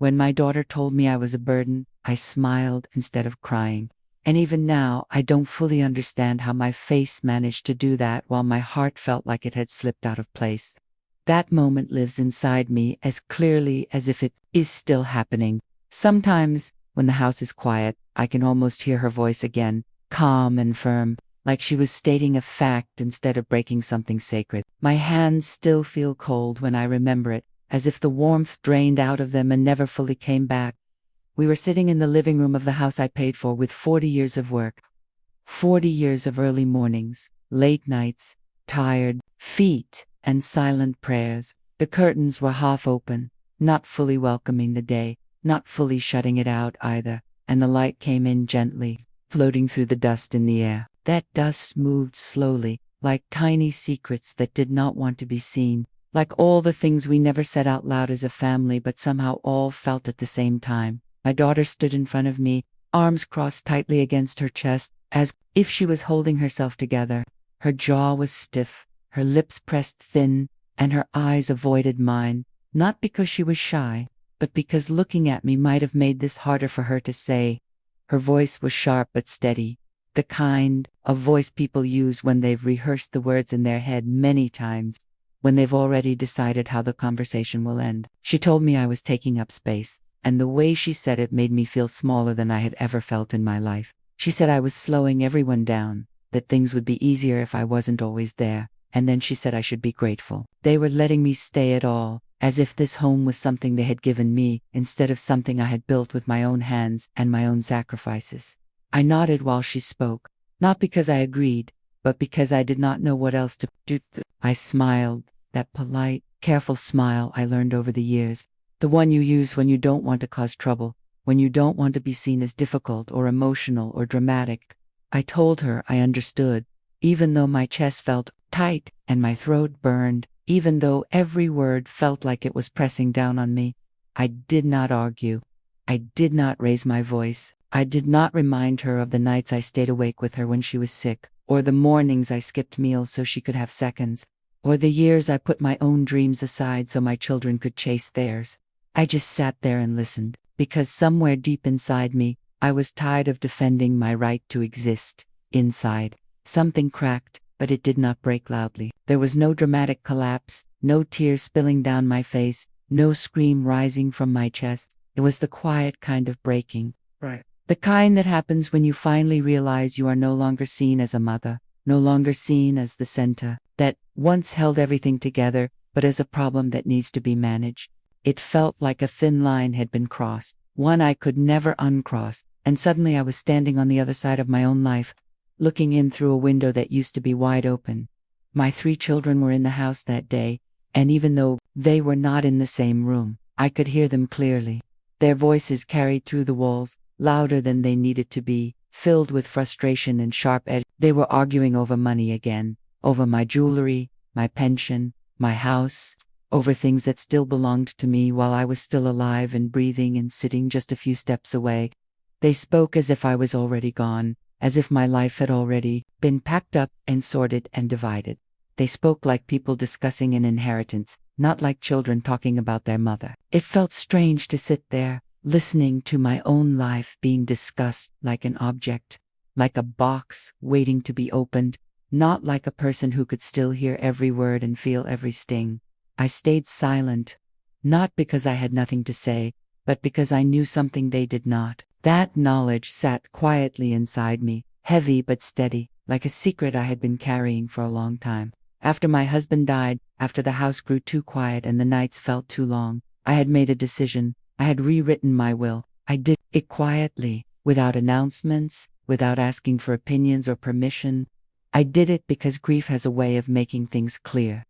When my daughter told me I was a burden, I smiled instead of crying. And even now, I don't fully understand how my face managed to do that while my heart felt like it had slipped out of place. That moment lives inside me as clearly as if it is still happening. Sometimes, when the house is quiet, I can almost hear her voice again, calm and firm, like she was stating a fact instead of breaking something sacred. My hands still feel cold when I remember it, as if the warmth drained out of them and never fully came back. We were sitting in the living room of the house I paid for with 40 years of work. 40 years of early mornings, late nights, tired feet, and silent prayers. The curtains were half open, not fully welcoming the day, not fully shutting it out either, and the light came in gently, floating through the dust in the air. That dust moved slowly, like tiny secrets that did not want to be seen, like all the things we never said out loud as a family but somehow all felt at the same time. My daughter stood in front of me, arms crossed tightly against her chest, as if she was holding herself together. Her jaw was stiff, her lips pressed thin, and her eyes avoided mine, not because she was shy, but because looking at me might have made this harder for her to say. Her voice was sharp but steady, the kind of voice people use when they've rehearsed the words in their head many times, when they've already decided how the conversation will end. She told me I was taking up space, and the way she said it made me feel smaller than I had ever felt in my life. She said I was slowing everyone down, that things would be easier if I wasn't always there, and then she said I should be grateful. They were letting me stay at all, as if this home was something they had given me, instead of something I had built with my own hands and my own sacrifices. I nodded while she spoke, not because I agreed, but because I did not know what else to do. I smiled, that polite, careful smile I learned over the years. The one you use when you don't want to cause trouble, when you don't want to be seen as difficult or emotional or dramatic. I told her I understood, even though my chest felt tight and my throat burned, even though every word felt like it was pressing down on me. I did not argue. I did not raise my voice. I did not remind her of the nights I stayed awake with her when she was sick, or the mornings I skipped meals so she could have seconds, or the years I put my own dreams aside so my children could chase theirs. I just sat there and listened, because somewhere deep inside me, I was tired of defending my right to exist. Inside, something cracked, but it did not break loudly. There was no dramatic collapse, no tears spilling down my face, no scream rising from my chest. It was the quiet kind of breaking. Right. The kind that happens when you finally realize you are no longer seen as a mother, no longer seen as the center, that once held everything together, but as a problem that needs to be managed. It felt like a thin line had been crossed, one I could never uncross, and suddenly I was standing on the other side of my own life, looking in through a window that used to be wide open. My 3 children were in the house that day, and even though they were not in the same room, I could hear them clearly. Their voices carried through the walls, louder than they needed to be, filled with frustration and sharp edge. They were arguing over money again, over my jewelry, my pension, my house, over things that still belonged to me while I was still alive and breathing and sitting just a few steps away. They spoke as if I was already gone, as if my life had already been packed up and sorted and divided. They spoke like people discussing an inheritance, not like children talking about their mother. It felt strange to sit there, listening to my own life being discussed like an object, like a box waiting to be opened, not like a person who could still hear every word and feel every sting. I stayed silent, not because I had nothing to say, but because I knew something they did not. That knowledge sat quietly inside me, heavy but steady, like a secret I had been carrying for a long time. After my husband died, after the house grew too quiet and the nights felt too long, I had made a decision. I had rewritten my will. I did it quietly, without announcements, without asking for opinions or permission. I did it because grief has a way of making things clear,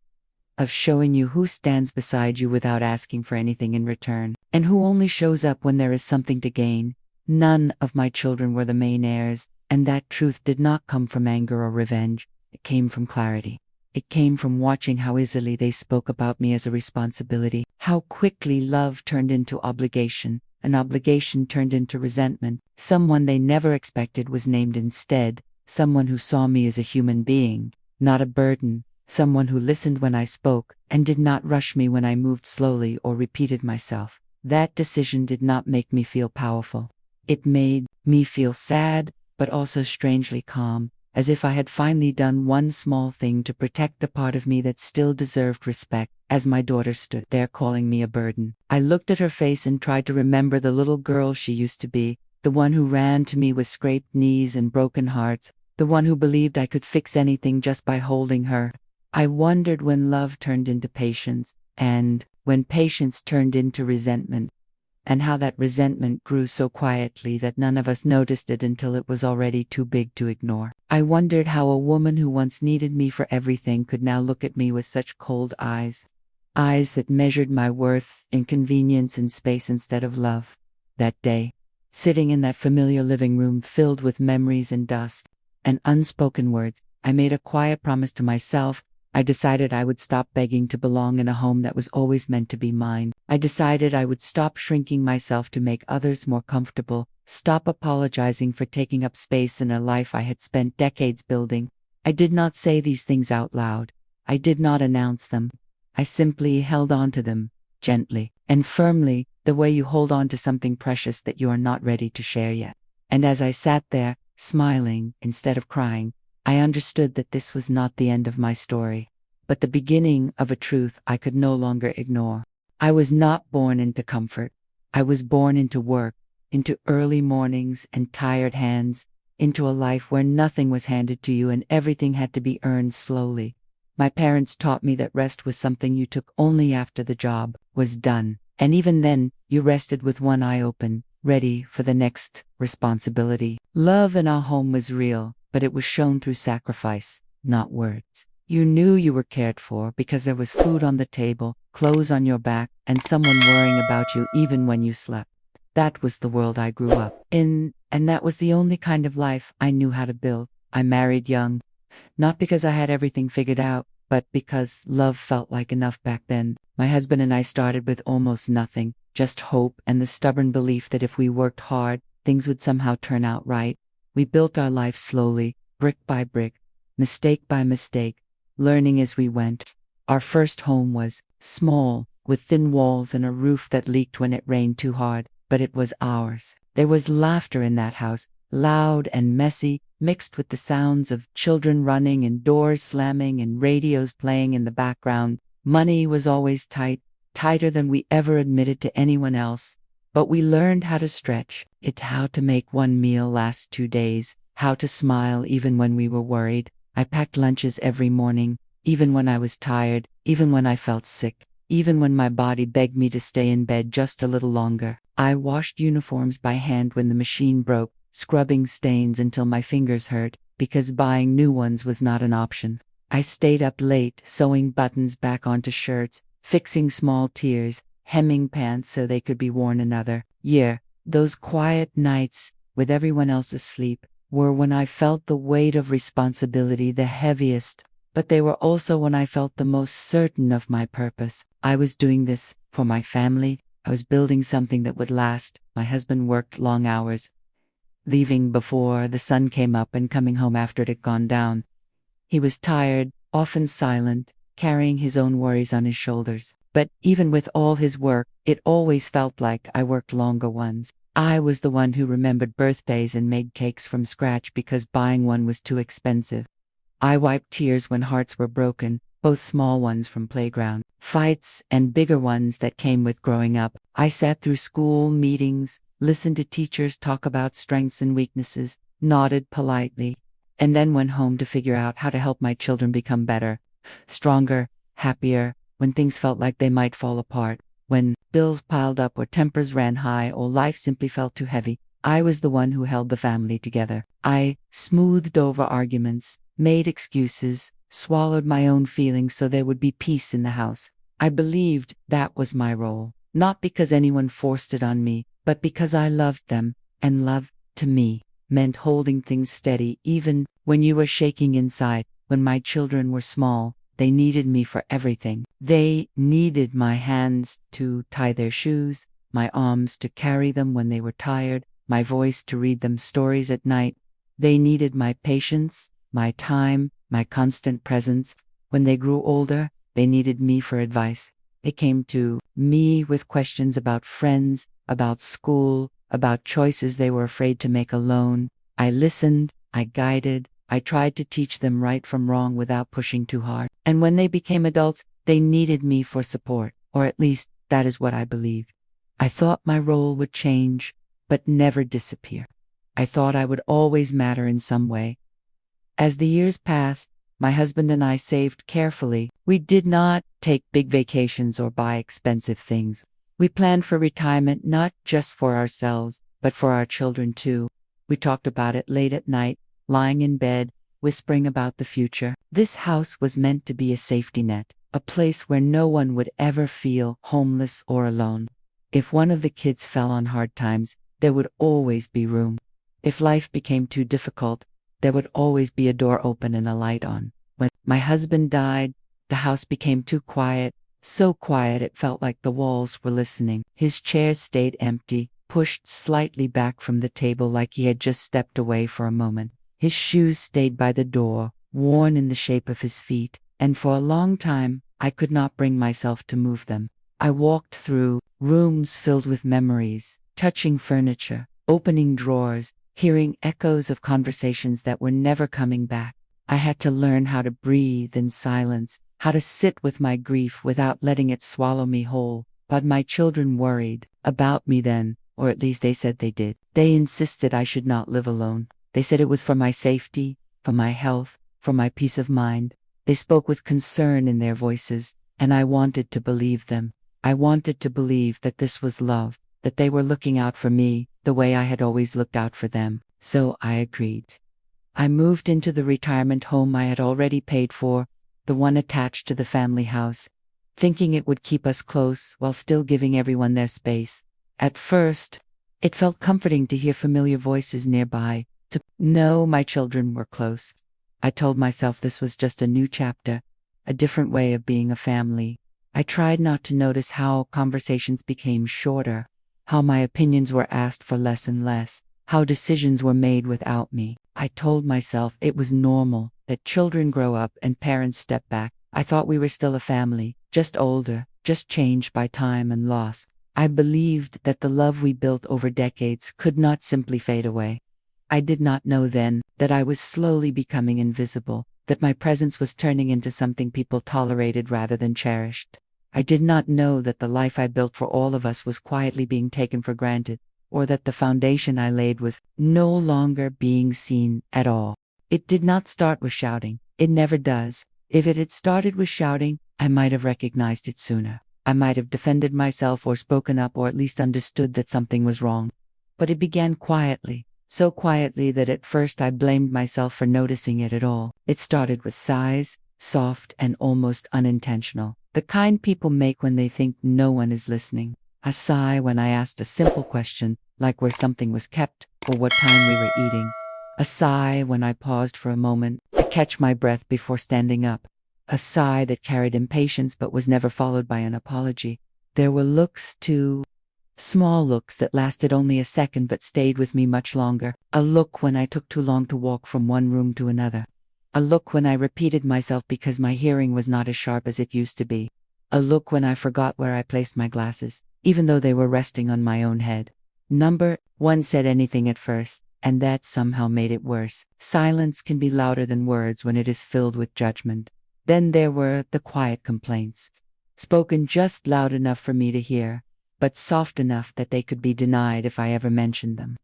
of showing you who stands beside you without asking for anything in return, and who only shows up when there is something to gain. None of my children were the main heirs, and that truth did not come from anger or revenge. It came from clarity. It came from watching how easily they spoke about me as a responsibility, how quickly love turned into obligation, an obligation turned into resentment. Someone they never expected was named instead, someone who saw me as a human being, not a burden, someone who listened when I spoke and did not rush me when I moved slowly or repeated myself. That decision did not make me feel powerful. It made me feel sad, but also strangely calm, as if I had finally done one small thing to protect the part of me that still deserved respect. As my daughter stood there calling me a burden, I looked at her face and tried to remember the little girl she used to be, the one who ran to me with scraped knees and broken hearts, the one who believed I could fix anything just by holding her. I wondered when love turned into patience, and when patience turned into resentment, and how that resentment grew so quietly that none of us noticed it until it was already too big to ignore. I wondered how a woman who once needed me for everything could now look at me with such cold eyes. Eyes that measured my worth in convenience and space instead of love. That day, sitting in that familiar living room filled with memories and dust and unspoken words, I made a quiet promise to myself. I decided I would stop begging to belong in a home that was always meant to be mine. I decided I would stop shrinking myself to make others more comfortable, stop apologizing for taking up space in a life I had spent decades building. I did not say these things out loud. I did not announce them. I simply held on to them, gently and firmly, the way you hold on to something precious that you are not ready to share yet. And as I sat there, smiling instead of crying, I understood that this was not the end of my story, but the beginning of a truth I could no longer ignore. I was not born into comfort. I was born into work, into early mornings and tired hands, into a life where nothing was handed to you and everything had to be earned slowly. My parents taught me that rest was something you took only after the job was done, and even then, you rested with one eye open, ready for the next responsibility. Love in our home was real, but it was shown through sacrifice, not words. You knew you were cared for because there was food on the table, clothes on your back, and someone worrying about you even when you slept. That was the world I grew up in, and that was the only kind of life I knew how to build. I married young, not because I had everything figured out, but because love felt like enough back then. My husband and I started with almost nothing, just hope and the stubborn belief that if we worked hard, things would somehow turn out right. We built our life slowly, brick by brick, mistake by mistake, learning as we went. Our first home was small, with thin walls and a roof that leaked when it rained too hard, but it was ours. There was laughter in that house, loud and messy, mixed with the sounds of children running and doors slamming and radios playing in the background. Money was always tight, tighter than we ever admitted to anyone else. But we learned how to stretch it, how to make one meal last 2 days, how to smile even when we were worried. I packed lunches every morning, even when I was tired, even when I felt sick, even when my body begged me to stay in bed just a little longer. I washed uniforms by hand when the machine broke, scrubbing stains until my fingers hurt, because buying new ones was not an option. I stayed up late, sewing buttons back onto shirts, fixing small tears, hemming pants so they could be worn another year. Those quiet nights, with everyone else asleep, were when I felt the weight of responsibility the heaviest, but they were also when I felt the most certain of my purpose. I was doing this for my family. I was building something that would last. My husband worked long hours, leaving before the sun came up and coming home after it had gone down. He was tired, often silent, carrying his own worries on his shoulders. But even with all his work, it always felt like I worked longer ones. I was the one who remembered birthdays and made cakes from scratch because buying one was too expensive. I wiped tears when hearts were broken, both small ones from playground fights and bigger ones that came with growing up. I sat through school meetings, listened to teachers talk about strengths and weaknesses, nodded politely, and then went home to figure out how to help my children become better, stronger, happier, when things felt like they might fall apart, when bills piled up or tempers ran high or life simply felt too heavy. I was the one who held the family together. I smoothed over arguments, made excuses, swallowed my own feelings so there would be peace in the house. I believed that was my role, not because anyone forced it on me, but because I loved them, and love, to me, meant holding things steady even when you were shaking inside. When my children were small, they needed me for everything. They needed my hands to tie their shoes, my arms to carry them when they were tired, my voice to read them stories at night. They needed my patience, my time, my constant presence. When they grew older, they needed me for advice. They came to me with questions about friends, about school, about choices they were afraid to make alone. I listened, I guided, I tried to teach them right from wrong without pushing too hard. And when they became adults, they needed me for support, or at least that is what I believed. I thought my role would change, but never disappear. I thought I would always matter in some way. As the years passed, my husband and I saved carefully. We did not take big vacations or buy expensive things. We planned for retirement not just for ourselves, but for our children too. We talked about it late at night, lying in bed, whispering about the future. This house was meant to be a safety net, a place where no one would ever feel homeless or alone. If one of the kids fell on hard times, there would always be room. If life became too difficult, there would always be a door open and a light on. When my husband died, the house became too quiet, so quiet it felt like the walls were listening. His chair stayed empty, pushed slightly back from the table like he had just stepped away for a moment. His shoes stayed by the door, worn in the shape of his feet, and for a long time, I could not bring myself to move them. I walked through rooms filled with memories, touching furniture, opening drawers, hearing echoes of conversations that were never coming back. I had to learn how to breathe in silence, how to sit with my grief without letting it swallow me whole. But my children worried about me then, or at least they said they did. They insisted I should not live alone. They said it was for my safety, for my health, for my peace of mind. They spoke with concern in their voices, and I wanted to believe them. I wanted to believe that this was love, that they were looking out for me, the way I had always looked out for them. So I agreed. I moved into the retirement home I had already paid for, the one attached to the family house, thinking it would keep us close while still giving everyone their space. At first, it felt comforting to hear familiar voices nearby, to know my children were close. I told myself this was just a new chapter, a different way of being a family. I tried not to notice how conversations became shorter, how my opinions were asked for less and less, how decisions were made without me. I told myself it was normal, that children grow up and parents step back. I thought we were still a family, just older, just changed by time and loss. I believed that the love we built over decades could not simply fade away. I did not know then that I was slowly becoming invisible, that my presence was turning into something people tolerated rather than cherished. I did not know that the life I built for all of us was quietly being taken for granted, or that the foundation I laid was no longer being seen at all. It did not start with shouting. It never does. If it had started with shouting, I might have recognized it sooner. I might have defended myself or spoken up or at least understood that something was wrong. But it began quietly, so quietly that at first I blamed myself for noticing it at all. It started with sighs, soft and almost unintentional. The kind people make when they think no one is listening. A sigh when I asked a simple question, like where something was kept or what time we were eating. A sigh when I paused for a moment to catch my breath before standing up. A sigh that carried impatience but was never followed by an apology. There were looks too. Small looks that lasted only a second but stayed with me much longer. A look when I took too long to walk from one room to another. A look when I repeated myself because my hearing was not as sharp as it used to be. A look when I forgot where I placed my glasses, even though they were resting on my own head. Number one said anything at first, and that somehow made it worse. Silence can be louder than words when it is filled with judgment. Then there were the quiet complaints, spoken just loud enough for me to hear, but soft enough that they could be denied if I ever mentioned them.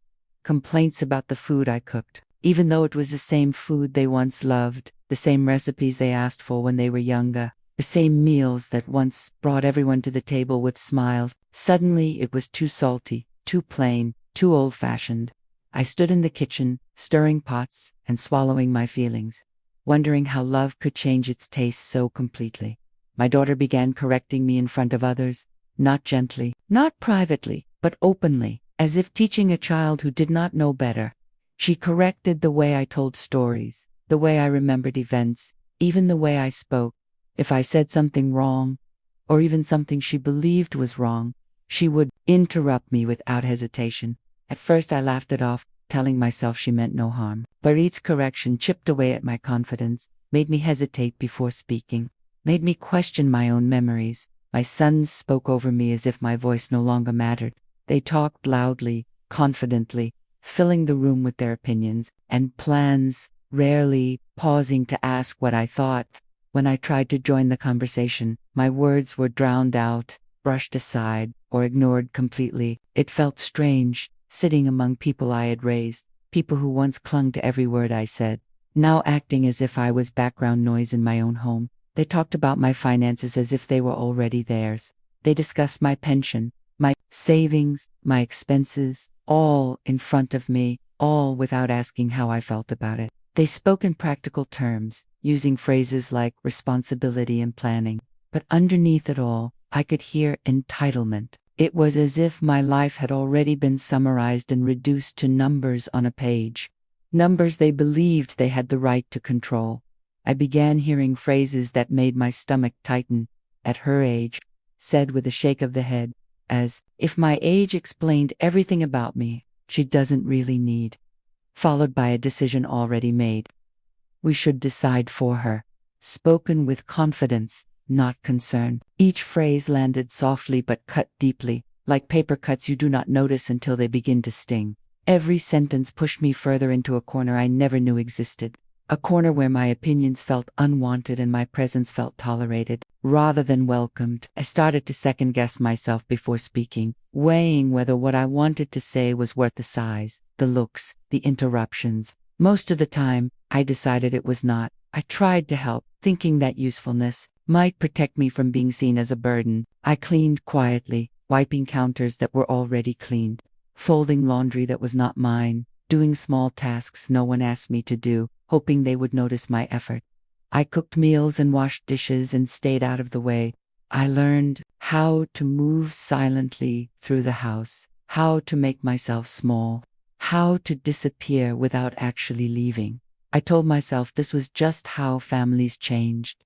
Complaints about the food I cooked, even though it was the same food they once loved, the same recipes they asked for when they were younger, the same meals that once brought everyone to the table with smiles. Suddenly it was too salty, too plain, too old-fashioned. I stood in the kitchen, stirring pots and swallowing my feelings, wondering how love could change its taste so completely. My daughter began correcting me in front of others, not gently, not privately, but openly, as if teaching a child who did not know better. She corrected the way I told stories, the way I remembered events, even the way I spoke. If I said something wrong, or even something she believed was wrong, she would interrupt me without hesitation. At first I laughed it off, telling myself she meant no harm. But each correction chipped away at my confidence, made me hesitate before speaking, made me question my own memories. My sons spoke over me as if my voice no longer mattered. They talked loudly, confidently, filling the room with their opinions and plans, rarely pausing to ask what I thought. When I tried to join the conversation, my words were drowned out, brushed aside, or ignored completely. It felt strange, sitting among people I had raised, people who once clung to every word I said, now acting as if I was background noise in my own home. They talked about my finances as if they were already theirs. They discussed my pension, my savings, my expenses, all in front of me, all without asking how I felt about it. They spoke in practical terms, using phrases like responsibility and planning. But underneath it all, I could hear entitlement. It was as if my life had already been summarized and reduced to numbers on a page. Numbers they believed they had the right to control. I began hearing phrases that made my stomach tighten. At her age, said with a shake of the head, as if my age explained everything about me she doesn't really need. Followed by a decision already made. We should decide for her. Spoken with confidence, not concern. Each phrase landed softly but cut deeply, like paper cuts you do not notice until they begin to sting. Every sentence pushed me further into a corner I never knew existed. A corner where my opinions felt unwanted and my presence felt tolerated, rather than welcomed. I started to second-guess myself before speaking, weighing whether what I wanted to say was worth the sighs, the looks, the interruptions. Most of the time, I decided it was not. I tried to help, thinking that usefulness might protect me from being seen as a burden. I cleaned quietly, wiping counters that were already cleaned, folding laundry that was not mine, doing small tasks no one asked me to do, hoping they would notice my effort. I cooked meals and washed dishes and stayed out of the way. I learned how to move silently through the house, how to make myself small, how to disappear without actually leaving. I told myself this was just how families changed,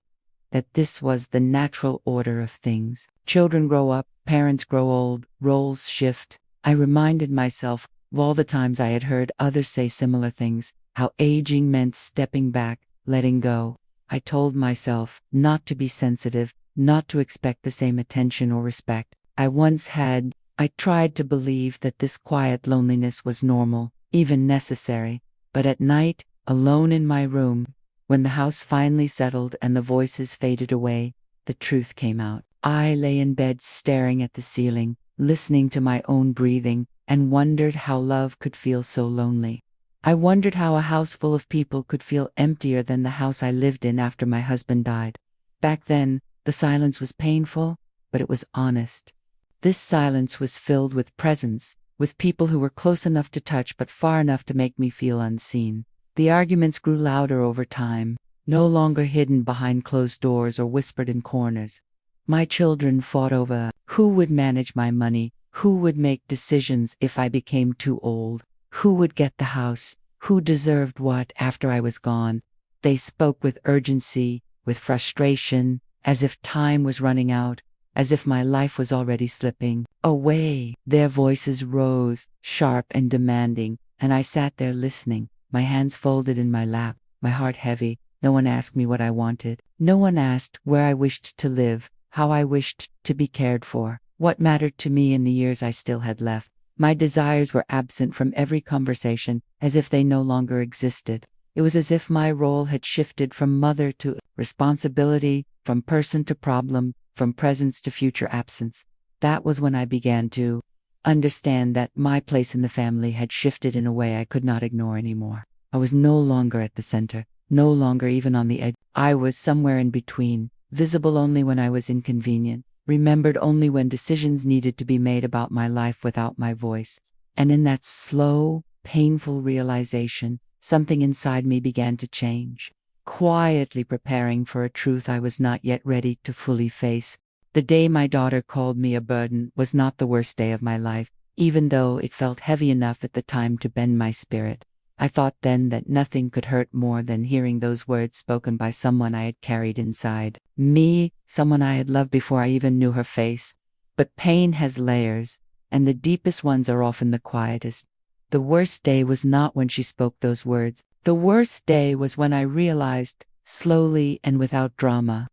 that this was the natural order of things. Children grow up, parents grow old, roles shift. I reminded myself of all the times I had heard others say similar things, how aging meant stepping back, letting go. I told myself not to be sensitive, not to expect the same attention or respect I once had. I tried to believe that this quiet loneliness was normal, even necessary. But at night, alone in my room, when the house finally settled and the voices faded away, the truth came out. I lay in bed staring at the ceiling, listening to my own breathing, and wondered how love could feel so lonely. I wondered how a house full of people could feel emptier than the house I lived in after my husband died. Back then, the silence was painful, but it was honest. This silence was filled with presence, with people who were close enough to touch but far enough to make me feel unseen. The arguments grew louder over time, no longer hidden behind closed doors or whispered in corners. My children fought over who would manage my money, who would make decisions if I became too old, who would get the house, who deserved what after I was gone. They spoke with urgency, with frustration, as if time was running out, as if my life was already slipping away. Their voices rose, sharp and demanding, and I sat there listening, my hands folded in my lap, my heart heavy. No one asked me what I wanted. No one asked where I wished to live, how I wished to be cared for, what mattered to me in the years I still had left. My desires were absent from every conversation, as if they no longer existed. It was as if my role had shifted from mother to responsibility, from person to problem, from presence to future absence. That was when I began to understand that my place in the family had shifted in a way I could not ignore anymore. I was no longer at the center, no longer even on the edge. I was somewhere in between, visible only when I was inconvenient, remembered only when decisions needed to be made about my life without my voice. And in that slow, painful realization, something inside me began to change, quietly preparing for a truth I was not yet ready to fully face. The day my daughter called me a burden was not the worst day of my life, even though it felt heavy enough at the time to bend my spirit. I thought then that nothing could hurt more than hearing those words spoken by someone I had carried inside me, someone I had loved before I even knew her face. But pain has layers, and the deepest ones are often the quietest. The worst day was not when she spoke those words. The worst day was when I realized, slowly and without drama,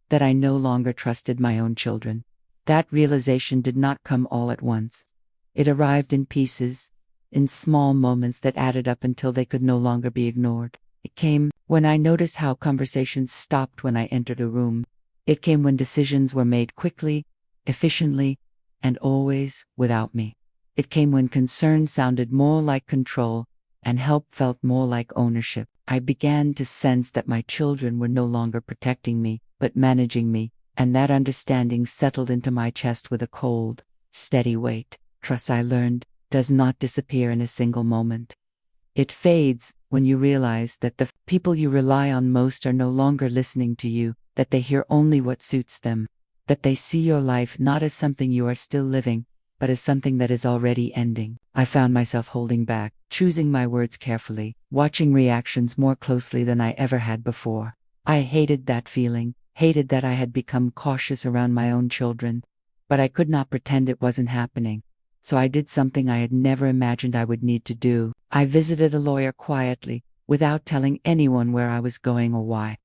that I no longer trusted my own children. That realization did not come all at once. It arrived in pieces, in small moments that added up until they could no longer be ignored. It came when I noticed how conversations stopped when I entered a room. It came when decisions were made quickly, efficiently, and always without me. It came when concern sounded more like control and help felt more like ownership. I began to sense that my children were no longer protecting me, but managing me, and that understanding settled into my chest with a cold, steady weight. Trust, I learned, does not disappear in a single moment. It fades when you realize that the people you rely on most are no longer listening to you, that they hear only what suits them, that they see your life not as something you are still living, but as something that is already ending. I found myself holding back, choosing my words carefully, watching reactions more closely than I ever had before. I hated that feeling, hated that I had become cautious around my own children, but I could not pretend it wasn't happening. So I did something I had never imagined I would need to do. I visited a lawyer quietly, without telling anyone where I was going or why.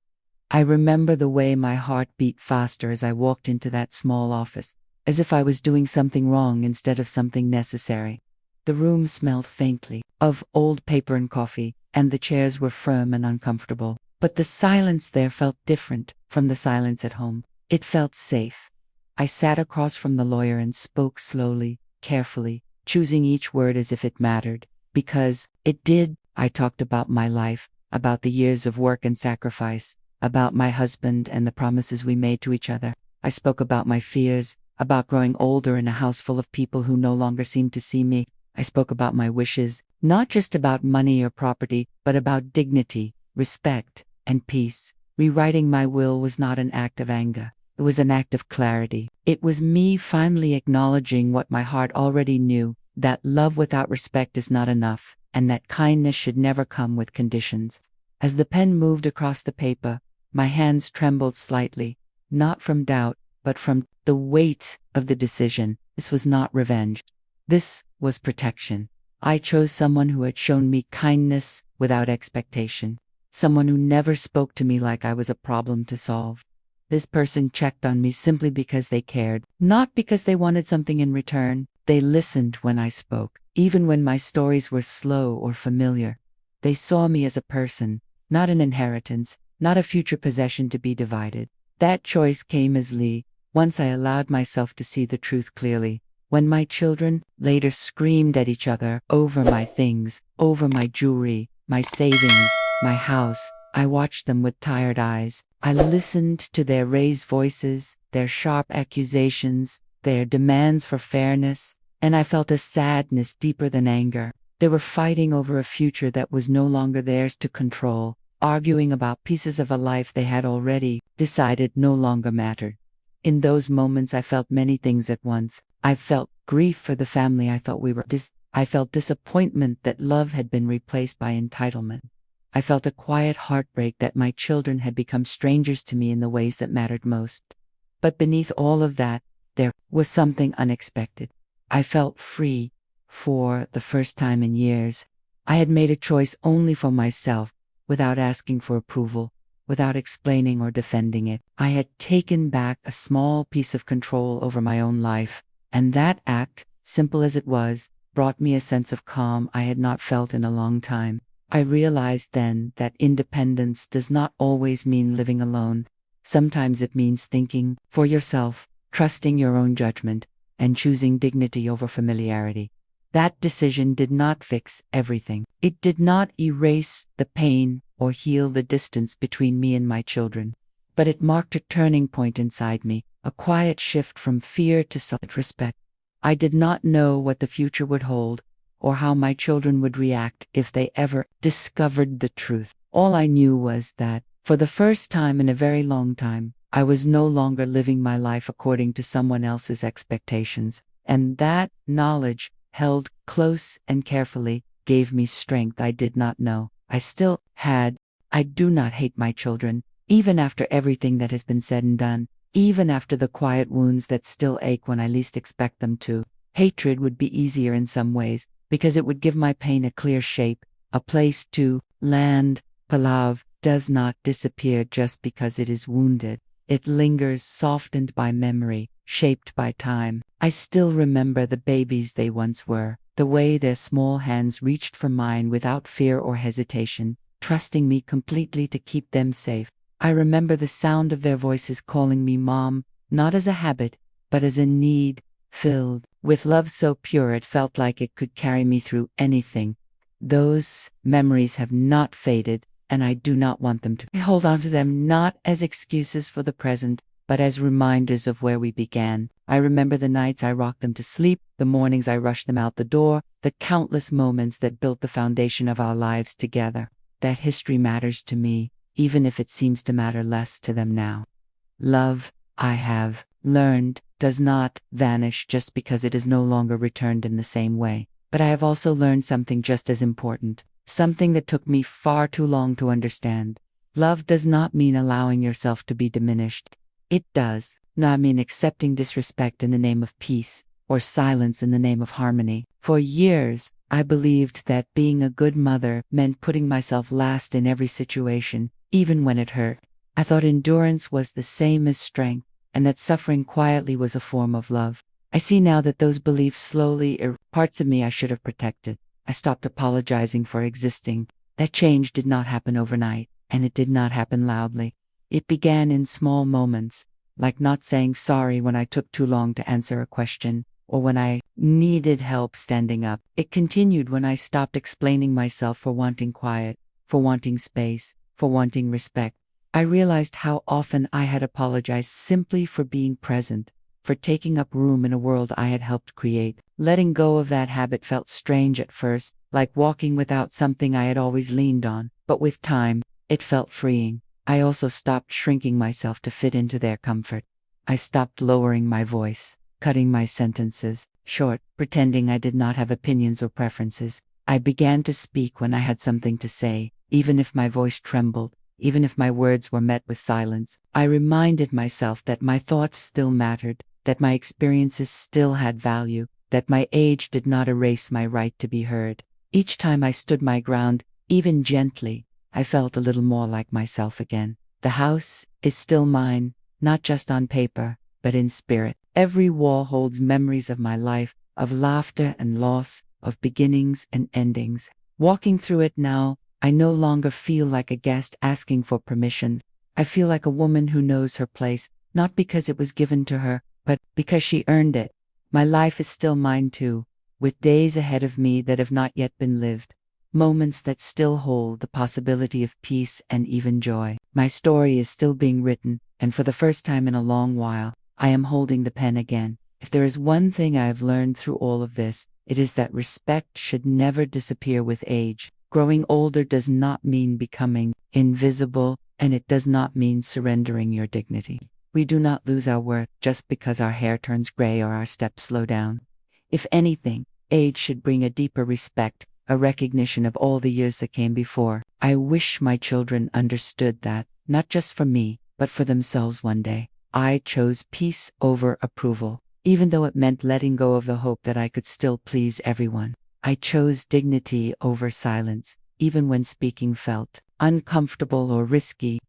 I remember the way my heart beat faster as I walked into that small office, as if I was doing something wrong instead of something necessary. The room smelled faintly of old paper and coffee, and the chairs were firm and uncomfortable. But the silence there felt different from the silence at home. It felt safe. I sat across from the lawyer and spoke slowly, carefully, choosing each word as if it mattered. Because it did. I talked about my life, about the years of work and sacrifice, about my husband and the promises we made to each other. I spoke about my fears, about growing older in a house full of people who no longer seemed to see me. I spoke about my wishes, not just about money or property, but about dignity, respect, and peace. Rewriting my will was not an act of anger. It was an act of clarity. It was me finally acknowledging what my heart already knew, that love without respect is not enough, and that kindness should never come with conditions. As the pen moved across the paper, my hands trembled slightly, not from doubt, but from the weight of the decision. This was not revenge. This was protection. I chose someone who had shown me kindness without expectation, someone who never spoke to me like I was a problem to solve. This person checked on me simply because they cared, not because they wanted something in return. They listened when I spoke, even when my stories were slow or familiar. They saw me as a person, not an inheritance, not a future possession to be divided. That choice came as Lee, once I allowed myself to see the truth clearly. When my children later screamed at each other over my things, over my jewelry, my savings, my house, I watched them with tired eyes. I listened to their raised voices, their sharp accusations, their demands for fairness, and I felt a sadness deeper than anger. They were fighting over a future that was no longer theirs to control, arguing about pieces of a life they had already decided no longer mattered. In those moments I felt many things at once. I felt grief for the family I thought we were. I felt disappointment that love had been replaced by entitlement. I felt a quiet heartbreak that my children had become strangers to me in the ways that mattered most. But beneath all of that, there was something unexpected. I felt free. For the first time in years, I had made a choice only for myself, without asking for approval, without explaining or defending it. I had taken back a small piece of control over my own life, and that act, simple as it was, brought me a sense of calm I had not felt in a long time. I realized then that independence does not always mean living alone. Sometimes it means thinking for yourself, trusting your own judgment, and choosing dignity over familiarity. That decision did not fix everything. It did not erase the pain or heal the distance between me and my children. But it marked a turning point inside me, a quiet shift from fear to self-respect. I did not know what the future would hold, or how my children would react if they ever discovered the truth. All I knew was that, for the first time in a very long time, I was no longer living my life according to someone else's expectations, and that knowledge, held close and carefully, gave me strength I did not know I still had. I do not hate my children, even after everything that has been said and done, even after the quiet wounds that still ache when I least expect them to. Hatred would be easier in some ways, because it would give my pain a clear shape, a place to land. Love does not disappear just because it is wounded. It lingers, softened by memory, shaped by time. I still remember the babies they once were, the way their small hands reached for mine without fear or hesitation, trusting me completely to keep them safe. I remember the sound of their voices calling me Mom, not as a habit, but as a need, filled with love so pure it felt like it could carry me through anything. Those memories have not faded, and I do not want them to. I hold on to them not as excuses for the present, but as reminders of where we began. I remember the nights I rocked them to sleep, the mornings I rushed them out the door, the countless moments that built the foundation of our lives together. That history matters to me, even if it seems to matter less to them now. Love, I have learned, does not vanish just because it is no longer returned in the same way. But I have also learned something just as important, something that took me far too long to understand. Love does not mean allowing yourself to be diminished. It does not mean accepting disrespect in the name of peace, or silence in the name of harmony. For years, I believed that being a good mother meant putting myself last in every situation, even when it hurt. I thought endurance was the same as strength, and that suffering quietly was a form of love. I see now that those beliefs slowly parts of me I should have protected. I stopped apologizing for existing. That change did not happen overnight, and it did not happen loudly. It began in small moments, like not saying sorry when I took too long to answer a question, or when I needed help standing up. It continued when I stopped explaining myself for wanting quiet, for wanting space, for wanting respect. I realized how often I had apologized simply for being present, for taking up room in a world I had helped create. Letting go of that habit felt strange at first, like walking without something I had always leaned on, but with time, it felt freeing. I also stopped shrinking myself to fit into their comfort. I stopped lowering my voice, cutting my sentences short, pretending I did not have opinions or preferences. I began to speak when I had something to say, even if my voice trembled. Even if my words were met with silence. I reminded myself that my thoughts still mattered, that my experiences still had value, that my age did not erase my right to be heard. Each time I stood my ground, even gently, I felt a little more like myself again. The house is still mine, not just on paper, but in spirit. Every wall holds memories of my life, of laughter and loss, of beginnings and endings. Walking through it now, I no longer feel like a guest asking for permission. I feel like a woman who knows her place, not because it was given to her, but because she earned it. My life is still mine too, with days ahead of me that have not yet been lived, moments that still hold the possibility of peace and even joy. My story is still being written, and for the first time in a long while, I am holding the pen again. If there is one thing I have learned through all of this, it is that respect should never disappear with age. Growing older does not mean becoming invisible, and it does not mean surrendering your dignity. We do not lose our worth just because our hair turns gray or our steps slow down. If anything, age should bring a deeper respect, a recognition of all the years that came before. I wish my children understood that, not just for me, but for themselves one day. I chose peace over approval, even though it meant letting go of the hope that I could still please everyone. I chose dignity over silence, even when speaking felt uncomfortable or risky.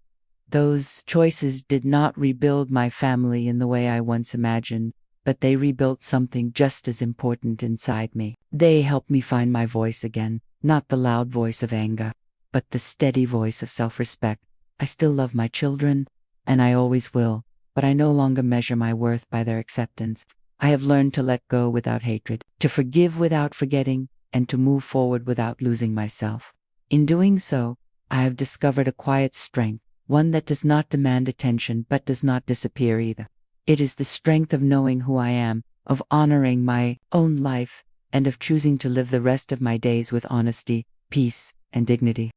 Those choices did not rebuild my family in the way I once imagined, but they rebuilt something just as important inside me. They helped me find my voice again, not the loud voice of anger, but the steady voice of self-respect. I still love my children, and I always will, but I no longer measure my worth by their acceptance. I have learned to let go without hatred, to forgive without forgetting, and to move forward without losing myself. In doing so, I have discovered a quiet strength, one that does not demand attention but does not disappear either. It is the strength of knowing who I am, of honoring my own life, and of choosing to live the rest of my days with honesty, peace, and dignity.